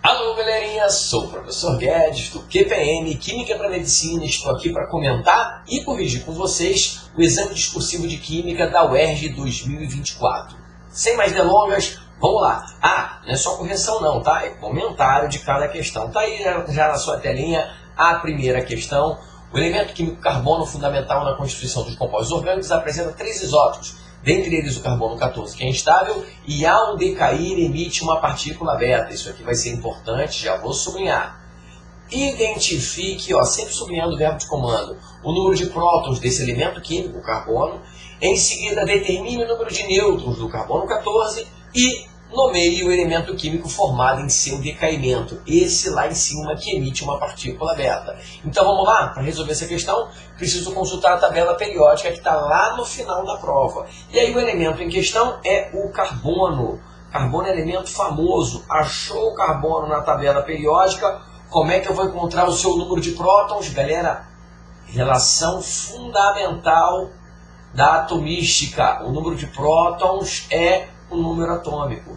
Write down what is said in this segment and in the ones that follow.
Alô galerinha, sou o professor Guedes do QPM, Química para Medicina. Estou aqui para comentar e corrigir com vocês o exame discursivo de Química da UERJ 2024. Sem mais delongas, vamos lá. Não é só correção não, tá? É comentário de cada questão. Tá aí já na sua telinha a primeira questão. O elemento químico carbono, fundamental na constituição dos compostos orgânicos, apresenta 3 isótopos. Dentre eles o carbono 14, que é instável, e ao decair emite uma partícula beta. Isso aqui vai ser importante, já vou sublinhar. Identifique, sempre sublinhando o verbo de comando, o número de prótons desse elemento químico, o carbono. Em seguida, determine o número de nêutrons do carbono 14 e nomeie o elemento químico formado em seu decaimento. Esse lá em cima que emite uma partícula beta. Então vamos lá? Para resolver essa questão, preciso consultar a tabela periódica que está lá no final da prova. E aí o elemento em questão é o carbono. Carbono é elemento famoso. Achou o carbono na tabela periódica? Como é que eu vou encontrar o seu número de prótons? Galera, relação fundamental da atomística. O número de prótons é o número atômico.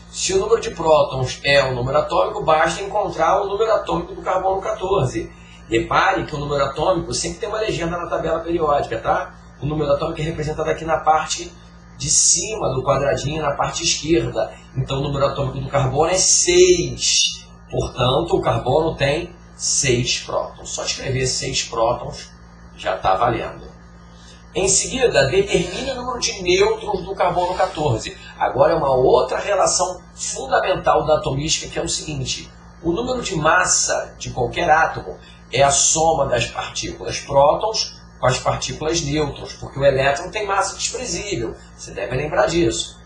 Se o número de prótons é o número atômico, basta encontrar o número atômico do carbono 14. Repare que o número atômico sempre tem uma legenda na tabela periódica, tá? O número atômico é representado aqui na parte de cima do quadradinho, na parte esquerda. Então o número atômico do carbono é 6. Portanto, o carbono tem 6 prótons. Só escrever 6 prótons já está valendo. Em seguida, determine o número de nêutrons do carbono 14. Agora é uma outra relação fundamental da atomística, que é o seguinte: o número de massa de qualquer átomo é a soma das partículas prótons com as partículas nêutrons, porque o elétron tem massa desprezível. Você deve lembrar disso.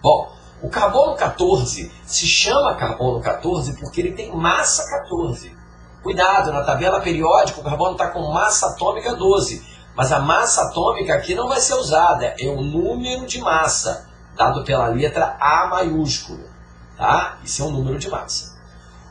Bom, o carbono 14 se chama carbono 14 porque ele tem massa 14. Cuidado, na tabela periódica o carbono está com massa atômica 12. Mas a massa atômica aqui não vai ser usada, é o número de massa, dado pela letra A maiúsculo. Tá? Isso é um número de massa.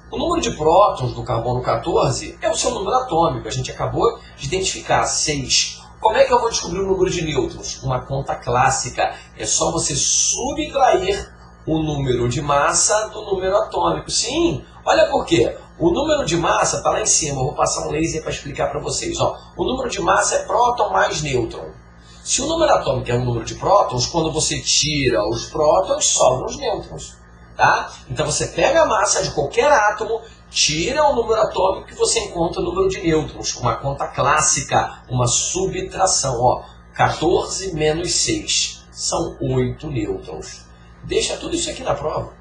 O número de prótons do carbono 14 é o seu número atômico, a gente acabou de identificar, 6. Como é que eu vou descobrir o número de nêutrons? Uma conta clássica, é só você subtrair o número de massa do número atômico. Sim, olha por quê. O número de massa está lá em cima, eu vou passar um laser para explicar para vocês. O número de massa é próton mais nêutron. Se o número atômico é um número de prótons, quando você tira os prótons, sobram os nêutrons. Tá? Então você pega a massa de qualquer átomo, tira o número atômico e você encontra o número de nêutrons. Uma conta clássica, uma subtração. 14 menos 6 são 8 nêutrons. Deixa tudo isso aqui na prova.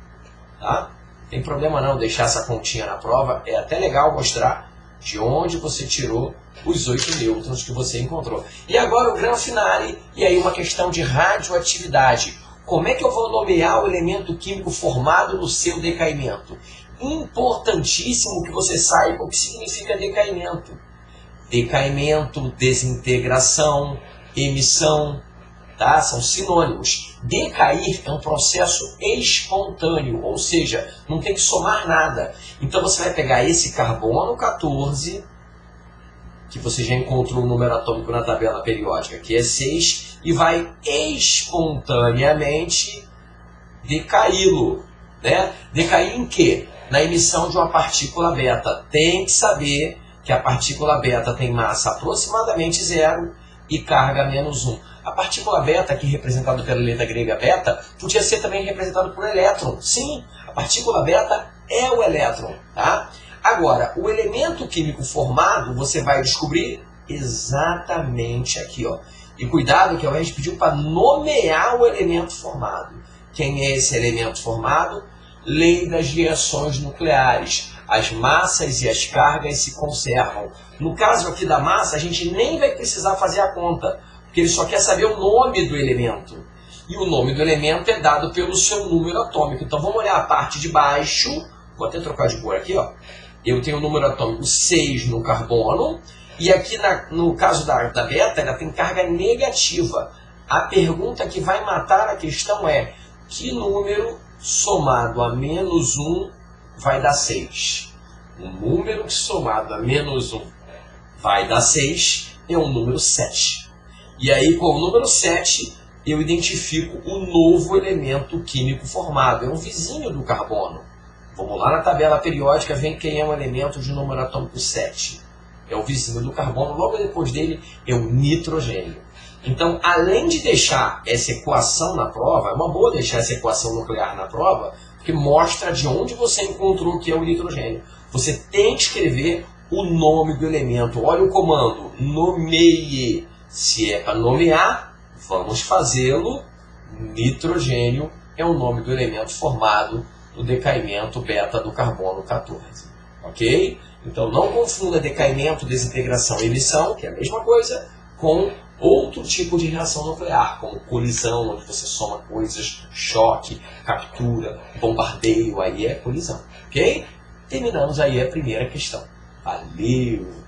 Tá? Não tem problema não deixar essa continha na prova, é até legal mostrar de onde você tirou os 8 nêutrons que você encontrou. E agora o grande finale, e aí uma questão de radioatividade. Como é que eu vou nomear o elemento químico formado no seu decaimento? Importantíssimo que você saiba o que significa decaimento. Decaimento, desintegração, emissão, tá? São sinônimos. Decair é um processo espontâneo, ou seja, não tem que somar nada. Então você vai pegar esse carbono 14, que você já encontrou o número atômico na tabela periódica, que é 6, e vai espontaneamente decaí-lo. Né? Decair em quê? Na emissão de uma partícula beta. Tem que saber que a partícula beta tem massa aproximadamente 0 e carga menos 1. A partícula beta, aqui representada pela letra grega beta, podia ser também representada por elétron. Sim, a partícula beta é o elétron. Tá? Agora, o elemento químico formado, você vai descobrir exatamente aqui. E cuidado que a UERJ pediu para nomear o elemento formado. Quem é esse elemento formado? Lei das reações nucleares. As massas e as cargas se conservam. No caso aqui da massa, a gente nem vai precisar fazer a conta, porque ele só quer saber o nome do elemento. E o nome do elemento é dado pelo seu número atômico. Então vamos olhar a parte de baixo. Vou até trocar de cor aqui. Eu tenho o número atômico 6 no carbono. E aqui no caso da beta, ela tem carga negativa. A pergunta que vai matar a questão é: que número somado a menos 1 vai dar 6? O número que somado a menos 1 vai dar 6 é o número 7. E aí, com o número 7, eu identifico um novo elemento químico formado. É um vizinho do carbono. Vamos lá na tabela periódica, vem quem é um elemento de número atômico 7. É o vizinho do carbono, logo depois dele é o nitrogênio. Então, além de deixar essa equação na prova, é uma boa deixar essa equação nuclear na prova, porque mostra de onde você encontrou que é o nitrogênio. Você tem que escrever o nome do elemento. Olha o comando, nomeie. Se é para nomear, vamos fazê-lo. Nitrogênio é o nome do elemento formado no decaimento beta do carbono 14. Ok? Então não confunda decaimento, desintegração e emissão, que é a mesma coisa, com outro tipo de reação nuclear, como colisão, onde você soma coisas, choque, captura, bombardeio, aí é colisão. Ok? Terminamos aí a primeira questão. Valeu!